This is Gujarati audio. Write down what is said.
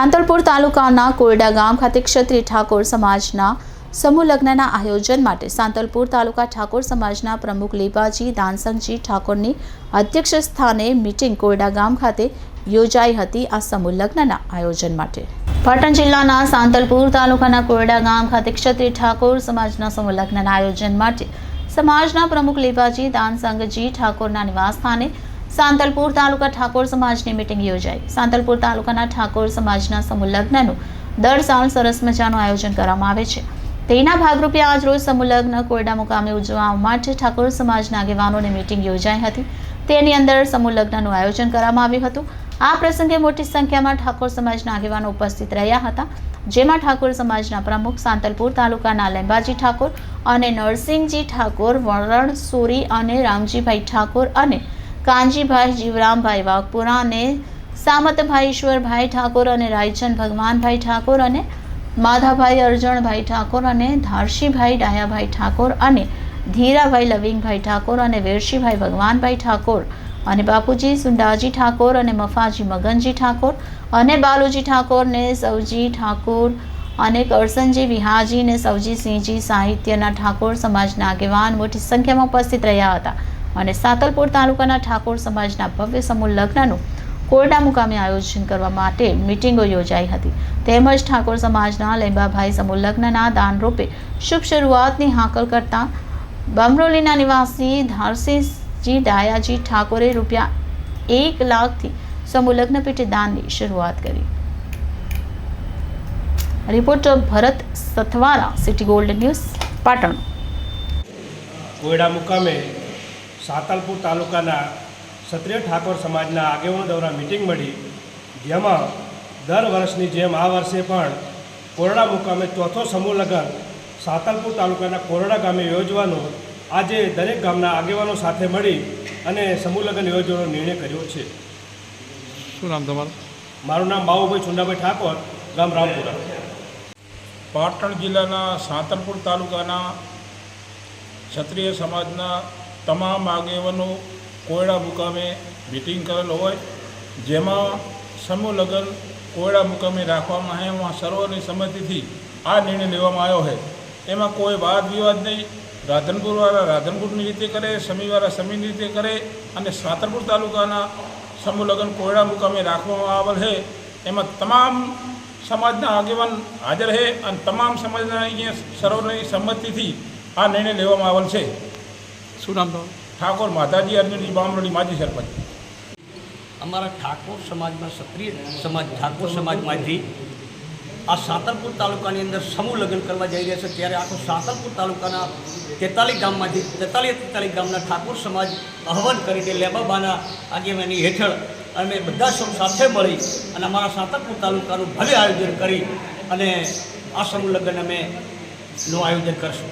સાંતલપુર તાલુકાના કોરડા ગામ ખાતે ક્ષત્રિય ઠાકોર સમાજના સમૂહ લગ્નના આયોજન માટે સાંતલપુર તાલુકા ઠાકોર સમાજના પ્રમુખ લેબાજી દાનસંગજી ઠાકોરની અધ્યક્ષ સ્થાને મીટિંગ કોરડા ગામ ખાતે યોજાઈ હતી। આ સમૂહ લગ્નના આયોજન માટે પાટણ જિલ્લાના સાંતલપુર તાલુકાના કોરડા ગામ ખાતે ક્ષત્રિય ઠાકોર સમાજના સમૂહ લગ્નના આયોજન માટે સમાજના પ્રમુખ લેબાજી દાનસંગજી ઠાકોરના નિવાસ સ્થાને સાંતલપુર તાલુકા ઠાકોર સમાજની મીટિંગ યોજાઈ। સાંતલપુર તાલુકાના ઠાકોર સમાજના સમૂહ લગ્નનું દર સાલ સરસ મજાનું આયોજન કરવામાં આવે છે। તેના ભાગરૂપે આજ રોજ સમૂહ લગ્ન કોરડા મુકામે ઉજવવા માટે ઠાકોર સમાજના આગેવાનોની મીટિંગ યોજાઈ હતી। તેની અંદર સમૂહ લગ્નનું આયોજન કરવામાં આવ્યું હતું। આ પ્રસંગે મોટી સંખ્યામાં ઠાકોર સમાજના આગેવાનો ઉપસ્થિત રહ્યા હતા, જેમાં ઠાકોર સમાજના પ્રમુખ સાંતલપુર તાલુકાના લેંબાજી ઠાકોર અને નરસિંહજી ઠાકોર, વરણ સોરી અને રામજીભાઈ ઠાકોર અને કાંજીભાઈ જીવરામભાઈ વાઘપુરા અને સામતભાઈ ઈશ્વરભાઈ ઠાકોર અને રાયચંદ ભગવાનભાઈ ઠાકોર અને માધાભાઈ અરજણભાઈ ઠાકોર અને ધારશીભાઈ ડાયાભાઈ ઠાકોર અને ધીરાભાઈ લવિંગભાઈ ઠાકોર અને વેરશીભાઈ ભગવાનભાઈ ઠાકોર અને બાપુજી સુંડાજી ઠાકોર અને મફાજી મગનજી ઠાકોર અને બાલુજી ઠાકોર ને સવજી ઠાકોર અને કરસનજી વિહાજી ને સવજી સિંહજી સાહિત્યના ઠાકોર સમાજના આગેવાન મોટી સંખ્યામાં ઉપસ્થિત રહ્યા હતા અને સાંતલપુર તાલુકાના ઠાકોર સમાજના ભવ્ય સમૂહ લગ્નનું કોરડા મુકામે આયોજન કરવા માટે મીટિંગો યોજાઈ હતી। તેમજ ઠાકોર સમાજના લેંબાભાઈ સમૂહ લગ્નના દાનરૂપે શુભ શરૂઆતની હાકલ કરતા બમરોલીના નિવાસી ધારસીજી ડાયાજી ઠાકોરે ₹1 લાખથી સમૂહ લગ્ન પેટે દાનની શરૂઆત કરી। Reporter Bharat Sathwara, City Gold News, Patan. Korda મુકામે સાંતલપુર તાલુકાના ક્ષત્રિય ઠાકોર સમાજના આગેવાનો દ્વારા મીટિંગ મળી, જેમાં દર વર્ષની જેમ આ વર્ષે પણ કોરડા મુકામે ચોથો સમૂહ લગ્ન સાંતલપુર તાલુકાના કોરડા ગામે યોજવાનો આજે દરેક ગામના આગેવાનો સાથે મળી અને સમૂહ લગ્ન યોજવાનો નિર્ણય કર્યો છે। શું નામ તમારું? મારું નામ બાબુભાઈ છુંડાભાઈ ઠાકોર, ગામ રામપુરા। પાટણ જિલ્લાના સાંતલપુર તાલુકાના ક્ષત્રિય સમાજના તમામ આગેવાનો કોરડા મુકામે મીટિંગ કરેલ હોય, જેમાં સમૂહ લગ્ન કોરડા મુકામે રાખવામાં આવે, એમાં સર્વની સંમતિથી આ નિર્ણય લેવામાં આવ્યો છે। એમાં કોઈ વાદ વિવાદ નહીં। રાધનપુરવાળા રાધનપુરની રીતે કરે, સમીવાળા સમીની રીતે કરે અને સાંતલપુર તાલુકાના સમૂહ લગ્ન કોરડા મુકામે રાખવામાં આવેલ છે। એમાં તમામ સમાજના આગેવાન હાજર છે અને તમામ સમાજના અહીંયા સર્વની સંમતિથી આ નિર્ણય લેવામાં આવેલ છે। શું નામ તમારું? ઠાકોર માતાજી અર્જુનજી બામરોલી, માજી સરપંચ। અમારા ઠાકોર સમાજમાં ક્ષત્રિય સમાજ ઠાકોર સમાજમાંથી આ સાંતલપુર તાલુકાની અંદર સમૂહ લગ્ન કરવા જઈ રહ્યા છે, ત્યારે આખો સાંતલપુર તાલુકાના 43 ગામમાંથી 43 ગામના ઠાકોર સમાજ આહવાન કરીને લેબાબાના આગેવાની હેઠળ અમે બધા સૌ સાથે મળી અને અમારા સાંતલપુર તાલુકાનું ભવ્ય આયોજન કરી અને આ સમૂહ લગ્ન અમે નું આયોજન કરશું।